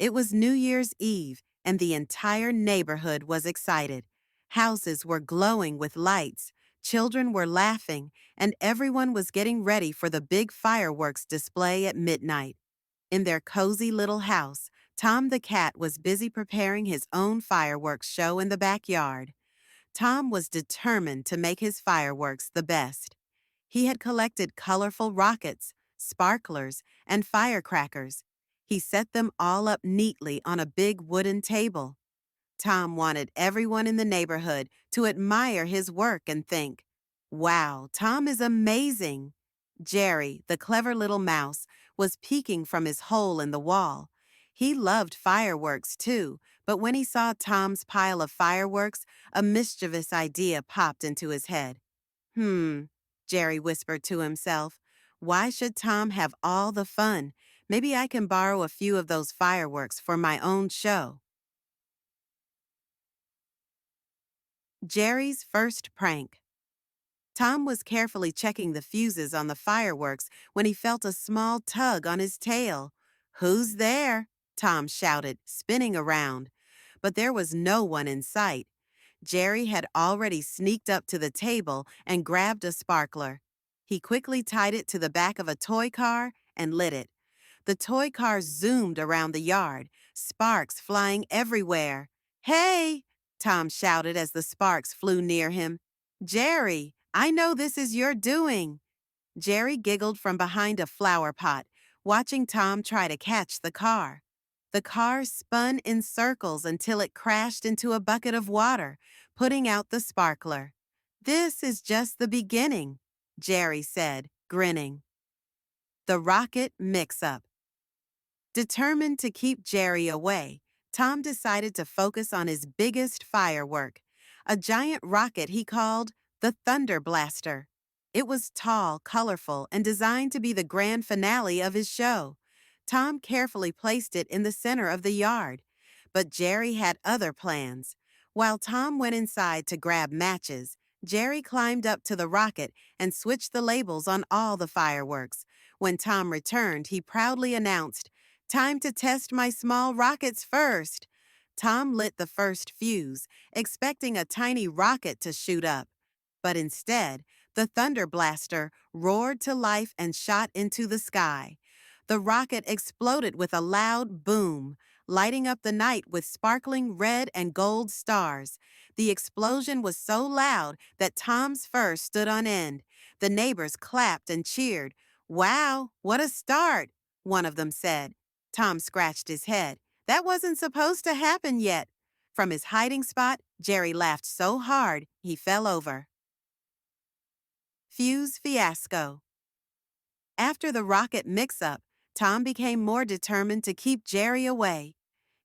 It was New Year's Eve, and the entire neighborhood was excited. Houses were glowing with lights, children were laughing, and everyone was getting ready for the big fireworks display at midnight. In their cozy little house, Tom the cat was busy preparing his own fireworks show in the backyard. Tom was determined to make his fireworks the best. He had collected colorful rockets, sparklers, and firecrackers. He set them all up neatly on a big wooden table. Tom wanted everyone in the neighborhood to admire his work and think, "Wow, Tom is amazing." Jerry, the clever little mouse, was peeking from his hole in the wall. He loved fireworks too, but when he saw Tom's pile of fireworks, a mischievous idea popped into his head. Jerry whispered to himself. Why should Tom have all the fun? Maybe I can borrow a few of those fireworks for my own show. Jerry's first prank. Tom was carefully checking the fuses on the fireworks when he felt a small tug on his tail. "Who's there?" Tom shouted, spinning around. But there was no one in sight. Jerry had already sneaked up to the table and grabbed a sparkler. He quickly tied it to the back of a toy car and lit it. The toy car zoomed around the yard, sparks flying everywhere. "Hey!" Tom shouted as the sparks flew near him. "Jerry, I know this is your doing." Jerry giggled from behind a flower pot, watching Tom try to catch the car. The car spun in circles until it crashed into a bucket of water, putting out the sparkler. "This is just the beginning," Jerry said, grinning. The rocket mix-up. Determined to keep Jerry away, Tom decided to focus on his biggest firework, a giant rocket he called the Thunder Blaster. It was tall, colorful, and designed to be the grand finale of his show. Tom carefully placed it in the center of the yard. But Jerry had other plans. While Tom went inside to grab matches, Jerry climbed up to the rocket and switched the labels on all the fireworks. When Tom returned, he proudly announced, "Time to test my small rockets first." Tom lit the first fuse, expecting a tiny rocket to shoot up. But instead, the Thunder Blaster roared to life and shot into the sky. The rocket exploded with a loud boom, lighting up the night with sparkling red and gold stars. The explosion was so loud that Tom's fur stood on end. The neighbors clapped and cheered. "Wow, what a start," one of them said. Tom scratched his head. "That wasn't supposed to happen yet." From his hiding spot, Jerry laughed so hard he fell over. Fuse Fiasco. After the rocket mix-up, Tom became more determined to keep Jerry away.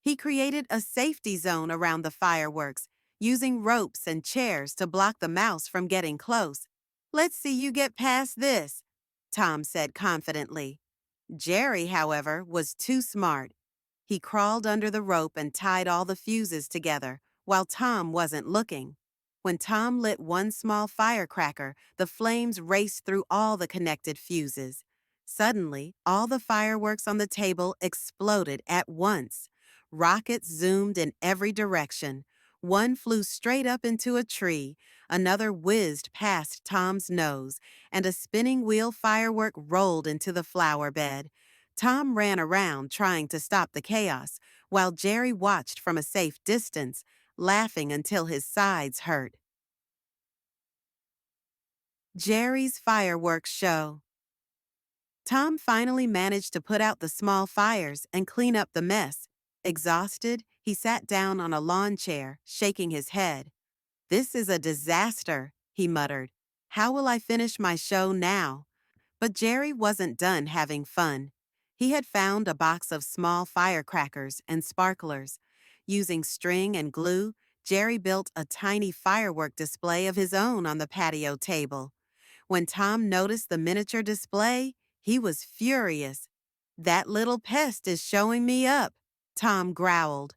He created a safety zone around the fireworks, using ropes and chairs to block the mouse from getting close. "Let's see you get past this," Tom said confidently. Jerry, however, was too smart. He crawled under the rope and tied all the fuses together, while Tom wasn't looking. When Tom lit one small firecracker, the flames raced through all the connected fuses. Suddenly, all the fireworks on the table exploded at once. Rockets zoomed in every direction. One flew straight up into a tree, another whizzed past Tom's nose, and a spinning wheel firework rolled into the flower bed. Tom ran around trying to stop the chaos, while Jerry watched from a safe distance, laughing until his sides hurt. Jerry's Fireworks Show. Tom finally managed to put out the small fires and clean up the mess. Exhausted, he sat down on a lawn chair, shaking his head. "This is a disaster," he muttered. "How will I finish my show now?" But Jerry wasn't done having fun. He had found a box of small firecrackers and sparklers. Using string and glue, Jerry built a tiny firework display of his own on the patio table. When Tom noticed the miniature display, he was furious. "That little pest is showing me up," Tom growled.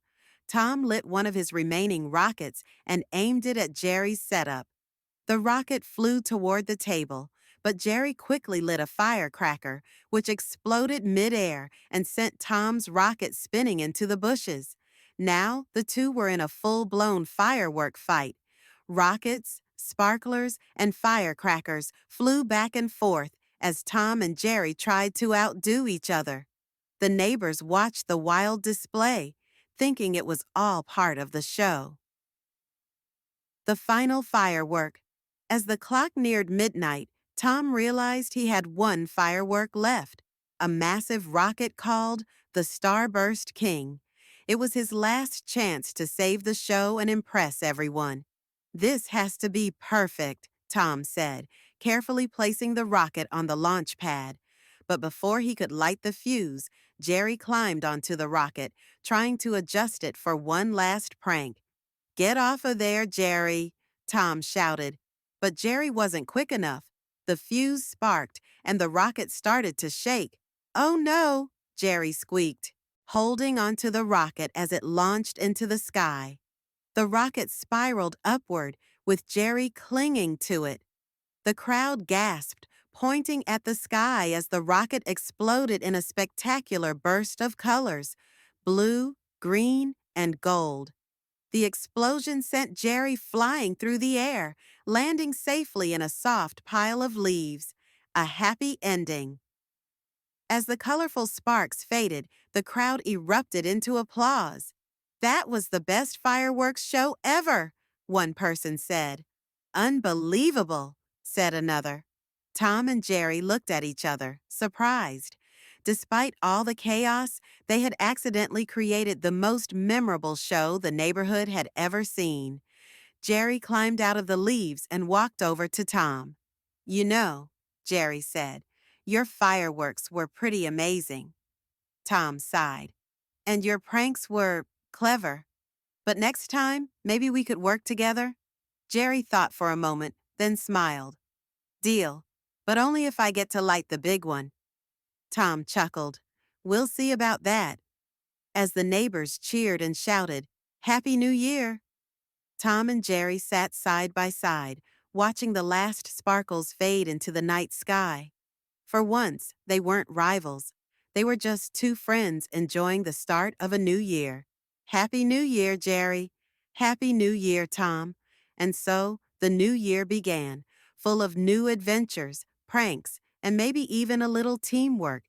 Tom lit one of his remaining rockets and aimed it at Jerry's setup. The rocket flew toward the table, But Jerry quickly lit a firecracker, which exploded midair and sent Tom's rocket spinning into the bushes. Now, the two were in a full-blown firework fight. Rockets, sparklers, and firecrackers flew back and forth as Tom and Jerry tried to outdo each other. The neighbors watched the wild display, thinking it was all part of the show. The final firework. As the clock neared midnight, Tom realized he had one firework left, a massive rocket called the Starburst King. It was his last chance to save the show and impress everyone. "This has to be perfect," Tom said, carefully placing the rocket on the launch pad. But before he could light the fuse, Jerry climbed onto the rocket, trying to adjust it for one last prank. "Get off of there, Jerry," Tom shouted. But Jerry wasn't quick enough. The fuse sparked, and the rocket started to shake. "Oh no," Jerry squeaked, holding onto the rocket as it launched into the sky. The rocket spiraled upward, with Jerry clinging to it. The crowd gasped, pointing at the sky as the rocket exploded in a spectacular burst of colors: blue, green, and gold. The explosion sent Jerry flying through the air, landing safely in a soft pile of leaves. A happy ending. As the colorful sparks faded, the crowd erupted into applause. "That was the best fireworks show ever," one person said. "Unbelievable," said another. Tom and Jerry looked at each other, surprised. Despite all the chaos, they had accidentally created the most memorable show the neighborhood had ever seen. Jerry climbed out of the leaves and walked over to Tom. "You know," Jerry said, "your fireworks were pretty amazing." Tom sighed. "And your pranks were clever. But next time, maybe we could work together?" Jerry thought for a moment, then smiled. "Deal, but only if I get to light the big one." Tom chuckled. "We'll see about that." As the neighbors cheered and shouted, "Happy New Year!" Tom and Jerry sat side by side, watching the last sparkles fade into the night sky. For once, they weren't rivals. They were just two friends enjoying the start of a new year. "Happy New Year, Jerry." "Happy New Year, Tom." And so, the new year began, full of new adventures, pranks, and maybe even a little teamwork